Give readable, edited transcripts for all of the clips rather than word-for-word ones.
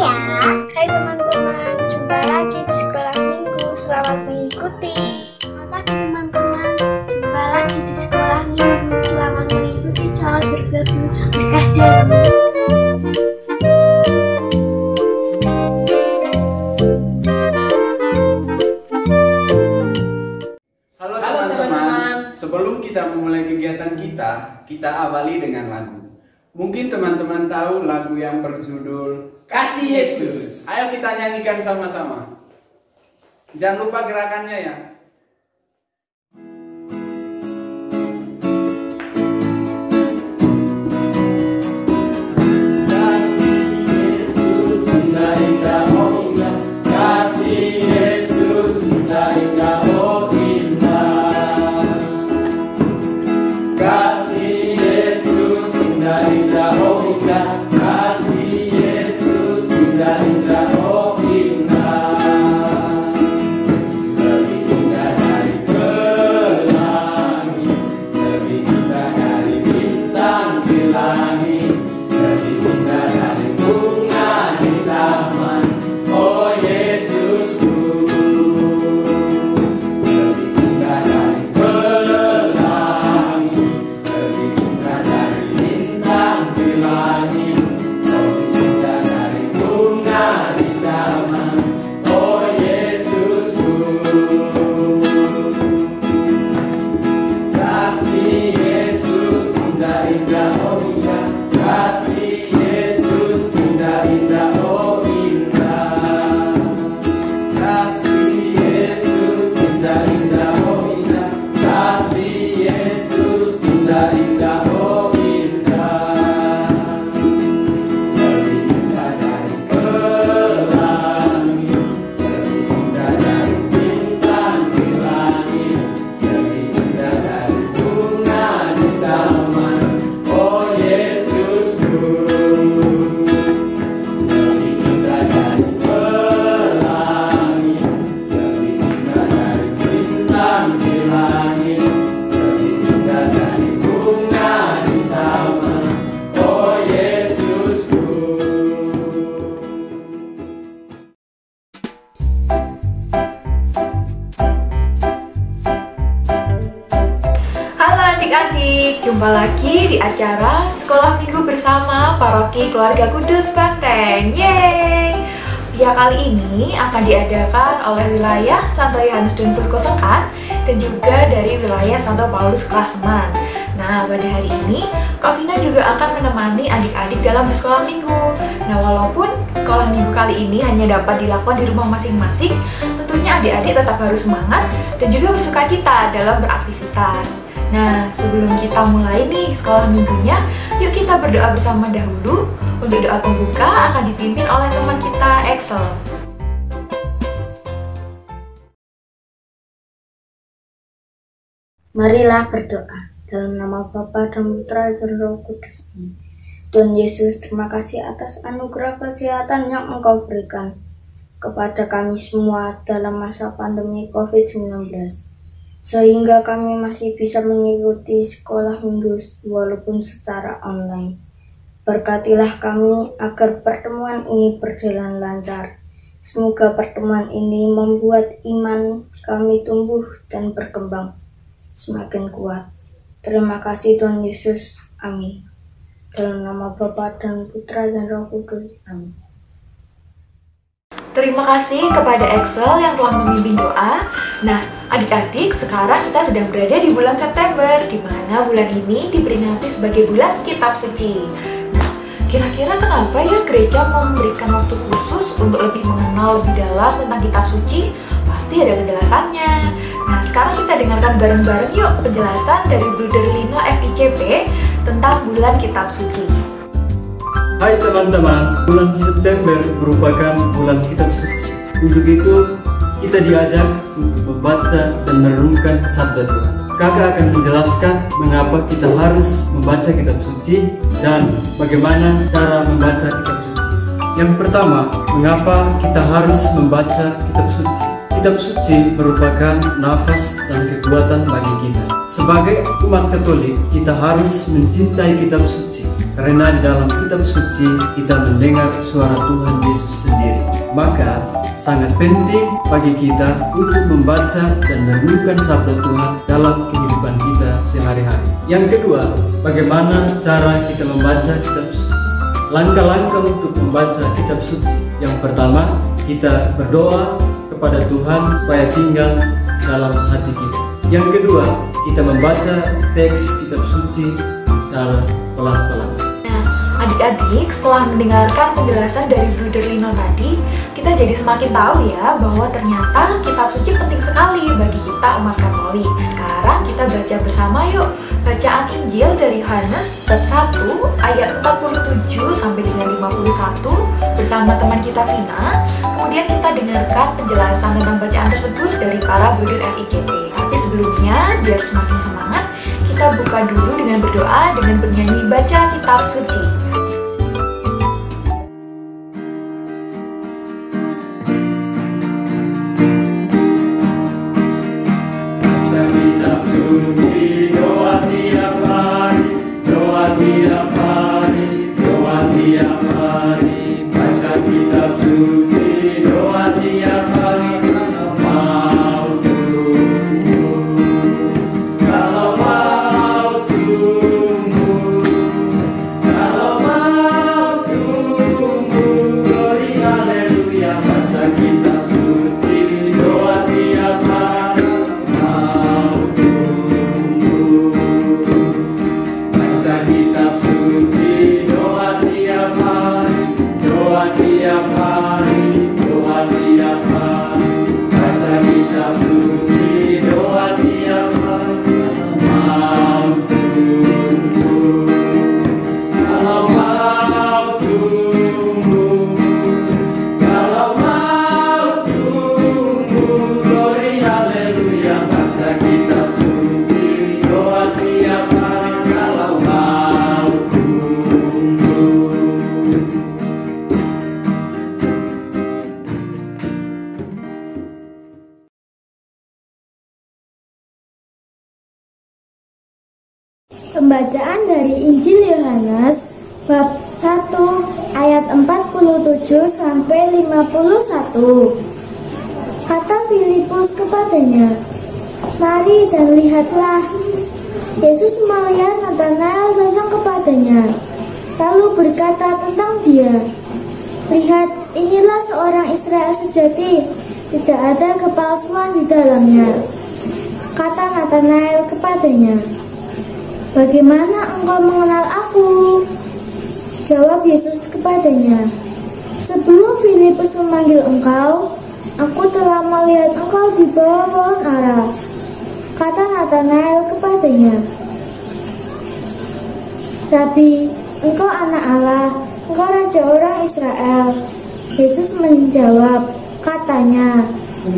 ya. Hai teman-teman, jumpa lagi di sekolah minggu. Selamat mengikuti. Selamat pagi teman-teman, jumpa lagi di sekolah minggu. Selamat mengikuti, selamat bergabung. Berkah dalam. Halo teman-teman, sebelum kita memulai kegiatan kita awali dengan lagu. Mungkin teman-teman tahu lagu yang berjudul Kasih Yesus. Ayo kita nyanyikan sama-sama. Jangan lupa gerakannya ya. Adik-adik, jumpa lagi di acara Sekolah Minggu bersama Paroki Keluarga Kudus Banteng. Yeay! Ya, kali ini akan diadakan oleh wilayah Santo Yohanes dan Bosco Sengkan dan juga dari wilayah Santo Paulus Klasemen. Nah, pada hari ini Kak Vina juga akan menemani adik-adik dalam bersekolah minggu. Nah, walaupun sekolah minggu kali ini hanya dapat dilakukan di rumah masing-masing, tentunya adik-adik tetap harus semangat dan juga bersukacita dalam beraktivitas. Nah, sebelum kita mulai nih sekolah minggunya, yuk kita berdoa bersama dahulu. Untuk doa pembuka akan dipimpin oleh teman kita, Excel. Marilah berdoa. Dalam nama Bapa dan Putra dan Roh Kudus. Tuhan Yesus, terima kasih atas anugerah kesehatan yang Engkau berikan kepada kami semua dalam masa pandemi COVID-19. Sehingga kami masih bisa mengikuti sekolah minggu walaupun secara online. Berkatilah kami agar pertemuan ini berjalan lancar. Semoga pertemuan ini membuat iman kami tumbuh dan berkembang semakin kuat. Terima kasih Tuhan Yesus. Amin. Dalam nama Bapa dan Putra dan Roh Kudus. Amin. Terima kasih kepada Excel yang telah memimpin doa. Nah, adik-adik, sekarang kita sedang berada di bulan September, di mana bulan ini diperingati sebagai bulan Kitab Suci. Nah, kira-kira kenapa ya gereja memberikan waktu khusus untuk lebih mengenal lebih dalam tentang Kitab Suci? Pasti ada penjelasannya. Nah, sekarang kita dengarkan bareng-bareng yuk penjelasan dari Bruder Lino FICP tentang bulan Kitab Suci. Hai teman-teman, bulan September merupakan bulan Kitab Suci. Untuk itu, kita diajak untuk membaca dan merenungkan sabda Tuhan. Kakak akan menjelaskan mengapa kita harus membaca Kitab Suci dan bagaimana cara membaca Kitab Suci. Yang pertama, mengapa kita harus membaca Kitab Suci? kitab suci merupakan nafas dan kekuatan bagi kita. Sebagai umat Katolik, kita harus mencintai kitab suci, karena di dalam kitab suci kita mendengar suara Tuhan Yesus sendiri. Maka sangat penting bagi kita untuk membaca dan merenungkan sabda Tuhan dalam kehidupan kita sehari-hari. Yang kedua, bagaimana cara kita membaca kitab suci? Langkah-langkah untuk membaca kitab suci. Yang pertama, kita berdoa kepada Tuhan supaya tinggal dalam hati kita. Yang kedua, kita membaca teks kitab suci secara pelan-pelan. Nah, adik-adik, setelah mendengarkan penjelasan dari Bruder Lino tadi, kita jadi semakin tahu ya bahwa ternyata kitab suci penting sekali bagi kita umat Katolik. Sekarang kita baca bersama yuk bacaan Injil dari Yohanes bab 1 ayat 47 sampai dengan 51 bersama teman kita Vina. Kemudian kita dengarkan penjelasan tentang bacaan tersebut dari para Bruder FIJT. Tapi sebelumnya, biar semakin semangat, kita buka dulu dengan berdoa dengan bernyanyi baca kitab suci. Pembacaan dari Injil Yohanes bab 1 ayat 47 sampai 51. Kata Filipus kepadanya, "Mari dan lihatlah." Yesus melihat Natanael datang kepadanya, lalu berkata tentang dia, "Lihat, inilah seorang Israel sejati, tidak ada kepalsuan di dalamnya." Kata Natanael kepadanya, "Bagaimana engkau mengenal aku?" Jawab Yesus kepadanya, "Sebelum Filipus memanggil engkau, aku telah melihat engkau di bawah pohon ara." Kata Natanael kepadanya, "Rabi, engkau anak Allah, engkau raja orang Israel." Yesus menjawab, katanya,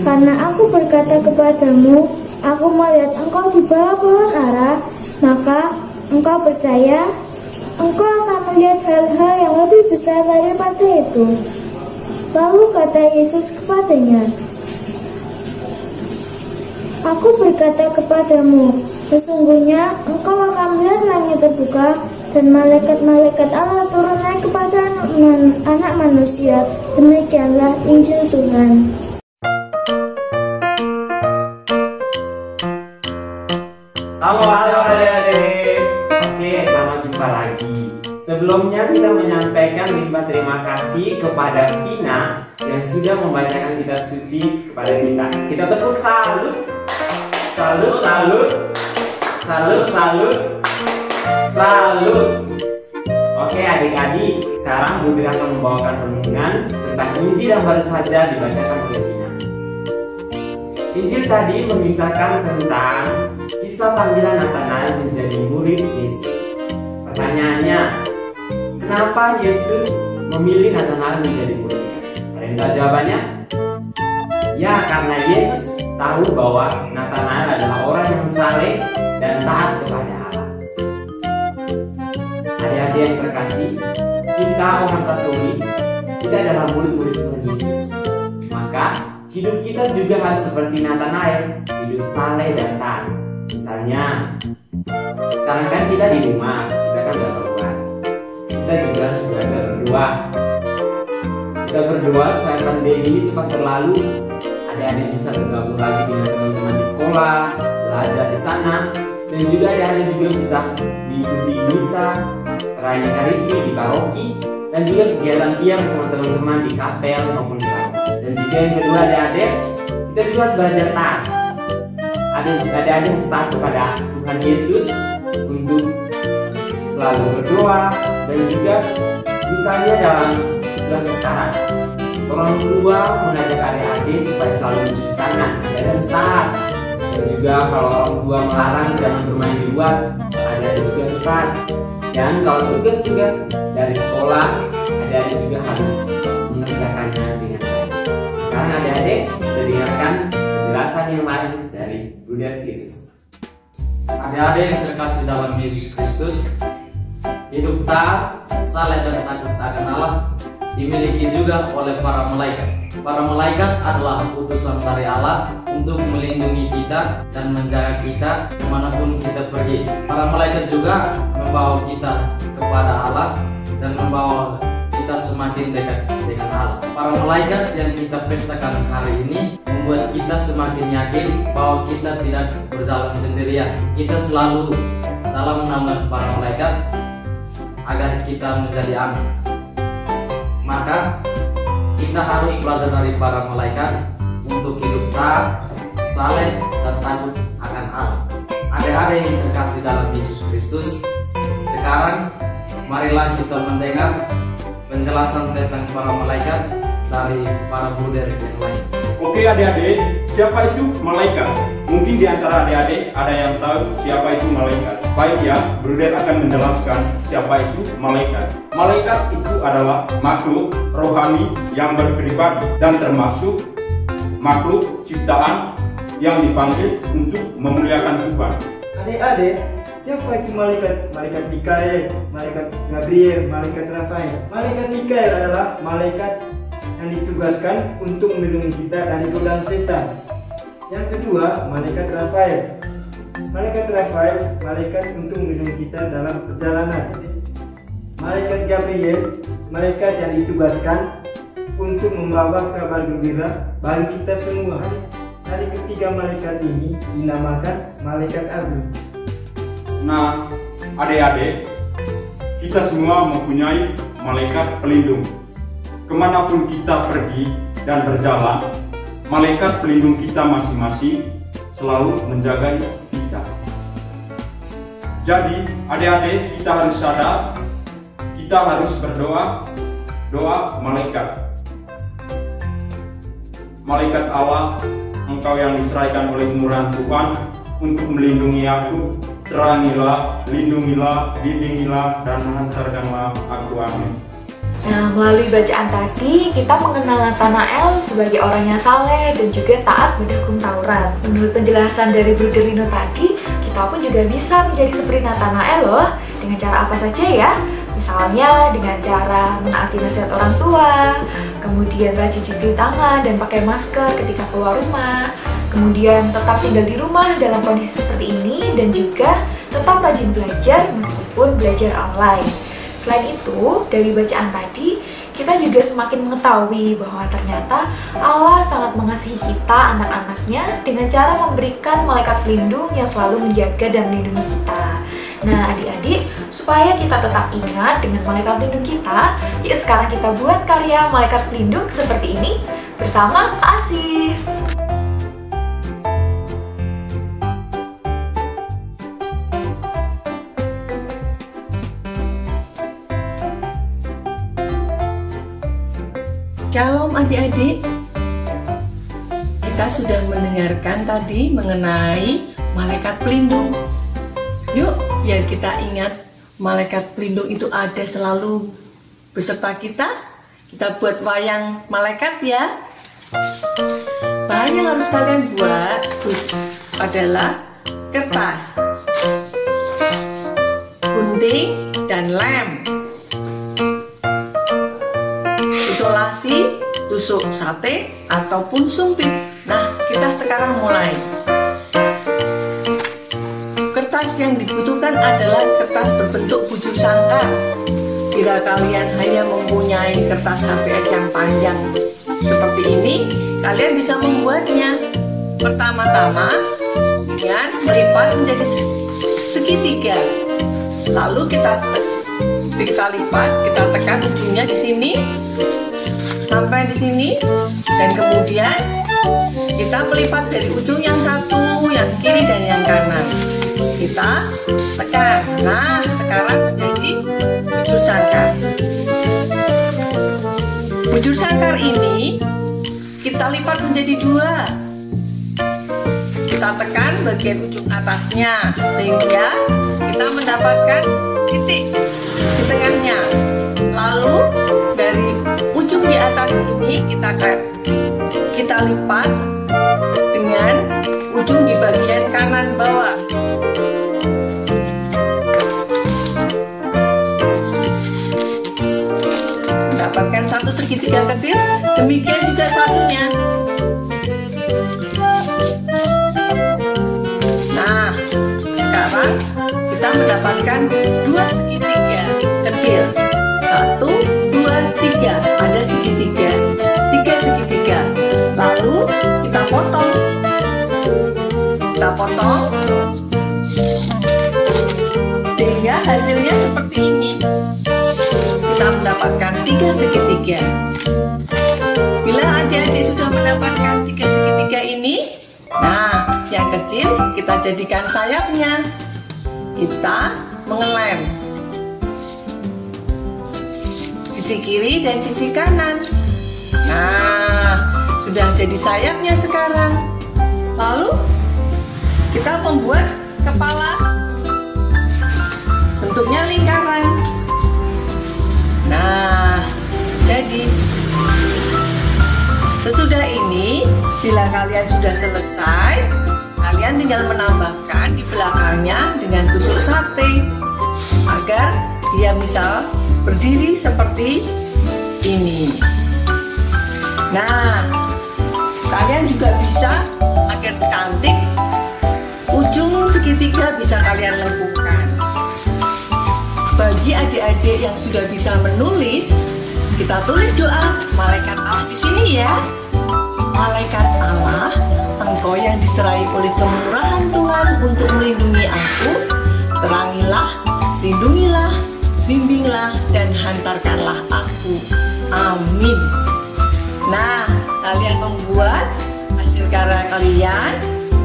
"Karena aku berkata kepadamu, aku melihat engkau di bawah pohon ara, maka engkau percaya? Engkau akan melihat hal-hal yang lebih besar daripada itu." Lalu kata Yesus kepadanya, "Aku berkata kepadamu, sesungguhnya engkau akan melihat langit terbuka dan malaikat-malaikat Allah turun naik kepada anak manusia." Demikianlah Injil Tuhan. Halo adik-adik. Oke, selamat jumpa lagi. Sebelumnya kita menyampaikan limpah terima kasih kepada Vina yang sudah membacakan kitab suci kepada kita. Kita tepuk salut. Salut, salut. Salut, salut. Salut. Oke adik-adik, sekarang Budi akan membawakan renungan tentang Injil yang baru saja dibacakan oleh Vina. Injil tadi mengisahkan tentang kisah panggilan Natanael menjadi murid Yesus. Pertanyaannya, kenapa Yesus memilih Natanael menjadi muridnya? Ada yang tahu jawabannya? Ya, karena Yesus tahu bahwa Natanael adalah orang yang saleh dan taat kepada Allah. Adik-adik yang terkasih, kita orang Katolik, kita adalah murid-murid Tuhan Yesus. Maka hidup kita juga harus seperti Nathanael, hidup saleh dan taat. Misalnya, sekarang kan kita di rumah, kita kan udah keluar. Kita juga harus belajar berdoa. Kita berdoa supaya pandemi ini cepat berlalu. Adik-adik bisa bergabung lagi dengan teman-teman di sekolah, belajar di sana, dan juga adik-adik juga bisa mengikuti misa, perayaan Ekaristi di paroki, dan juga kegiatan tiang bersama teman-teman di kapel maupun di paroki. Dan juga yang kedua adik-adik, kita juga harus belajar taat. Adik-adik harus taat kepada Tuhan Yesus untuk selalu berdoa, dan juga misalnya dalam situasi sekarang, orang tua mengajak adik-adik supaya selalu mencuci tangan, adik-adik harus taat. Dan juga kalau orang tua melarang jangan bermain di luar, adik-adik juga harus taat. Dan kalau tugas-tugas dari sekolah, adik-adik juga harus mengerjakannya dengan baik. Sekarang adik-adik kita dengarkan penjelasan yang lain dari Bruder Virus. Adik-adik yang terkasih dalam Yesus Kristus, hidup taat, saleh dan takut akan Allah dimiliki juga oleh para malaikat. Para malaikat adalah utusan dari Allah untuk melindungi kita dan menjaga kita kemanapun kita pergi. Para malaikat juga membawa kita kepada Allah dan membawa kita semakin dekat dengan Allah. Para malaikat yang kita pestakan hari ini membuat kita semakin yakin bahwa kita tidak berjalan sendirian. Kita selalu dalam nama para malaikat agar kita menjadi amin. Maka kita harus belajar dari para malaikat untuk hidup taat, saleh, dan takut akan Allah. Adik-adik yang terkasih dalam Yesus Kristus, sekarang marilah kita mendengar penjelasan tentang para malaikat dari para bruder yang lain. Oke adik-adik, siapa itu malaikat? Mungkin di antara adik-adik ada yang tahu siapa itu malaikat. Baik ya, Bruder akan menjelaskan siapa itu malaikat. Malaikat itu adalah makhluk rohani yang berpribadi dan termasuk makhluk ciptaan yang dipanggil untuk memuliakan Tuhan. Adik-adik, siapa itu malaikat? Malaikat Mikael, malaikat Gabriel, malaikat Rafael. Malaikat Mikael adalah malaikat yang ditugaskan untuk melindungi kita dari godaan setan. Yang kedua, malaikat Rafael. Malaikat Rafael, malaikat untuk melindungi kita dalam perjalanan. Malaikat Gabriel, malaikat yang ditugaskan untuk membawa kabar gembira bagi kita semua. Dari ketiga malaikat ini dinamakan malaikat agung. Nah, adik-adik, kita semua mempunyai malaikat pelindung. Kemanapun kita pergi dan berjalan, malaikat pelindung kita masing-masing selalu menjaga kita. Jadi, adik-adik, kita harus sadar, kita harus berdoa, doa malaikat. Malaikat Allah, Engkau yang diserahkan oleh kemurahan Tuhan untuk melindungi aku, terangilah, lindungilah, bimbingilah, dan hantarkanlah aku. Amin. Nah, melalui bacaan tadi, kita mengenal Nathanael sebagai orang yang saleh dan juga taat mendukung Taurat. Menurut penjelasan dari Bruder Lino tadi, kita pun juga bisa menjadi seperti Nathanael loh. Dengan cara apa saja ya? Misalnya dengan cara menaati nasihat orang tua, kemudian rajin cuci tangan dan pakai masker ketika keluar rumah, kemudian tetap tinggal di rumah dalam kondisi seperti ini, dan juga tetap rajin belajar meskipun belajar online. Selain itu, dari bacaan tadi, kita juga semakin mengetahui bahwa ternyata Allah sangat mengasihi kita, anak-anaknya, dengan cara memberikan malaikat pelindung yang selalu menjaga dan melindungi kita. Nah, adik-adik, supaya kita tetap ingat dengan malaikat pelindung kita, yuk sekarang kita buat karya malaikat pelindung seperti ini bersama Kasih. Shalom adik-adik, kita sudah mendengarkan tadi mengenai malaikat pelindung. Yuk, biar kita ingat malaikat pelindung itu ada selalu beserta kita. Kita buat wayang malaikat ya. Bahan yang harus kalian buat adalah kertas, gunting, dan lem. Isolasi tusuk sate ataupun sumpit. Nah, kita sekarang mulai. Kertas yang dibutuhkan adalah kertas berbentuk bujur sangkar. Bila kalian hanya mempunyai kertas HVS yang panjang seperti ini, kalian bisa membuatnya. Pertama-tama dengan melipat menjadi segitiga. Lalu kita lipat, kita tekan ujungnya di sini sampai di sini, dan kemudian kita melipat dari ujung yang satu, yang kiri dan yang kanan. Kita tekan. Nah, sekarang menjadi bujur sangkar. Bujur sangkar ini kita lipat menjadi dua. Kita tekan bagian ujung atasnya sehingga kita mendapatkan titik di tengahnya. Lalu dari ujung di atas ini kita lipat dengan ujung di bagian kanan bawah. Mendapatkan satu segitiga kecil, demikian juga satunya. Nah, sekarang kita mendapatkan dua segitiga kecil. 1, 2, 3. Ada segitiga, 3 segitiga. Lalu kita potong. Kita potong sehingga hasilnya seperti ini. Kita mendapatkan 3 segitiga. Bila adik-adik sudah mendapatkan 3 segitiga ini, nah, yang kecil kita jadikan sayapnya. Kita mengelem sisi kiri dan sisi kanan. Nah, sudah jadi sayapnya sekarang. Lalu kita membuat kepala, bentuknya lingkaran. Nah, jadi sesudah ini, bila kalian sudah selesai, kalian tinggal menambahkan di belakangnya dengan tusuk sate agar dia bisa berdiri seperti ini. Nah, kalian juga bisa agar cantik, ujung segitiga bisa kalian lengkungkan. Bagi adik-adik yang sudah bisa menulis, kita tulis doa malaikat Allah di sini ya. Malaikat Allah, Engkau yang diserai oleh kemurahan Tuhan untuk melindungi aku, terangilah, lindungilah, bimbinglah, dan hantarkanlah aku. Amin. Nah, kalian membuat hasil karya kalian,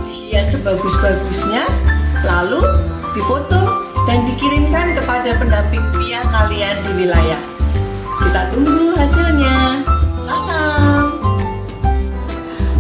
dihias sebagus-bagusnya, lalu difoto dan dikirimkan kepada pendamping pia kalian di wilayah. Kita tunggu hasilnya. Salam.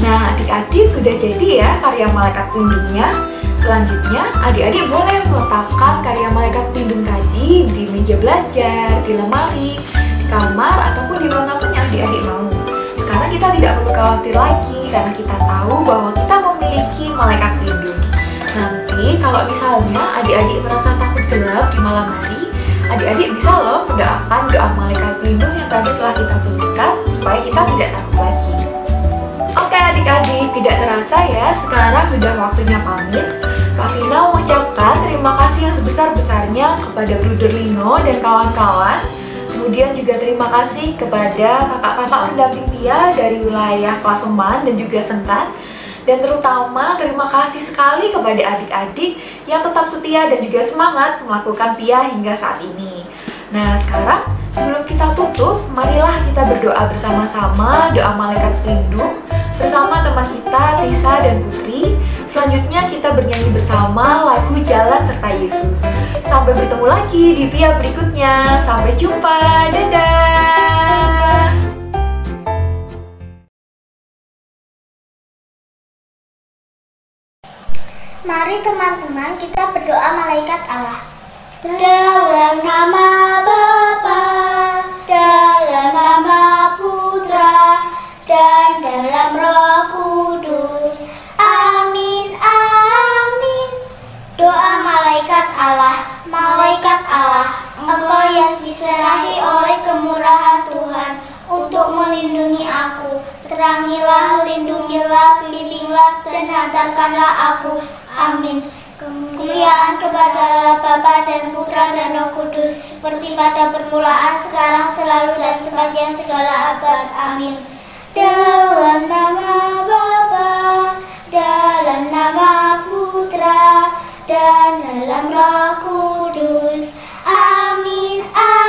Nah, adik-adik sudah jadi ya karya malaikat pelindungnya. Selanjutnya, adik-adik boleh meletakkan karya malaikat pelindung tadi di meja belajar, di lemari, di kamar, ataupun di manapun yang adik-adik mau. Sekarang kita tidak perlu khawatir lagi karena kita tahu bahwa kita memiliki malaikat pelindung. Nanti kalau misalnya adik-adik merasa takut gelap di malam hari, adik-adik bisa loh mendoakan doa malaikat pelindung yang tadi telah kita tuliskan supaya kita tidak takut lagi. Oke adik-adik, tidak terasa ya, sekarang sudah waktunya pamit. Kak Vina mengucapkan terima kasih yang sebesar-besarnya kepada Bruder Lino dan kawan-kawan. Kemudian juga terima kasih kepada kakak-kakak pendamping pia dari wilayah Klaseman dan juga Sengkan. Dan terutama terima kasih sekali kepada adik-adik yang tetap setia dan juga semangat melakukan pia hingga saat ini. Nah sekarang sebelum kita tutup, marilah kita berdoa bersama-sama doa malaikat pelindung bersama teman kita Tisa dan Putri. Selanjutnya kita bernyanyi bersama lagu Jalan Serta Yesus. Sampai bertemu lagi di pia berikutnya. Sampai jumpa, dadah. Mari teman-teman kita berdoa malaikat Allah. Dalam nama Bapa, dalam nama Putra, dan dalam Roh Kudus. Amin, amin. Doa malaikat Allah, malaikat Allah, Engkau yang diserahi oleh kemurahan Tuhan untuk melindungi aku. bebaskanlah aku. Amin. Kemuliaan kepada Allah Bapa dan Putra dan Roh Kudus, seperti pada permulaan, sekarang, selalu, dan sepanjang segala abad. Amin. Dalam nama Bapa, dalam nama Putra, dan dalam Roh Kudus. Amin. Amin.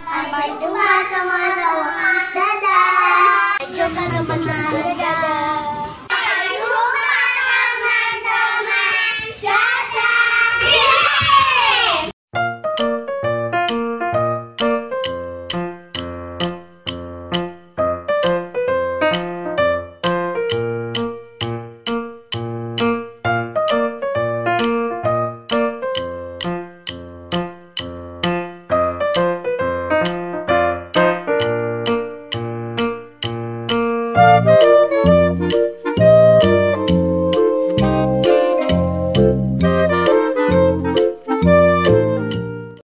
Sampai jumpa teman-teman.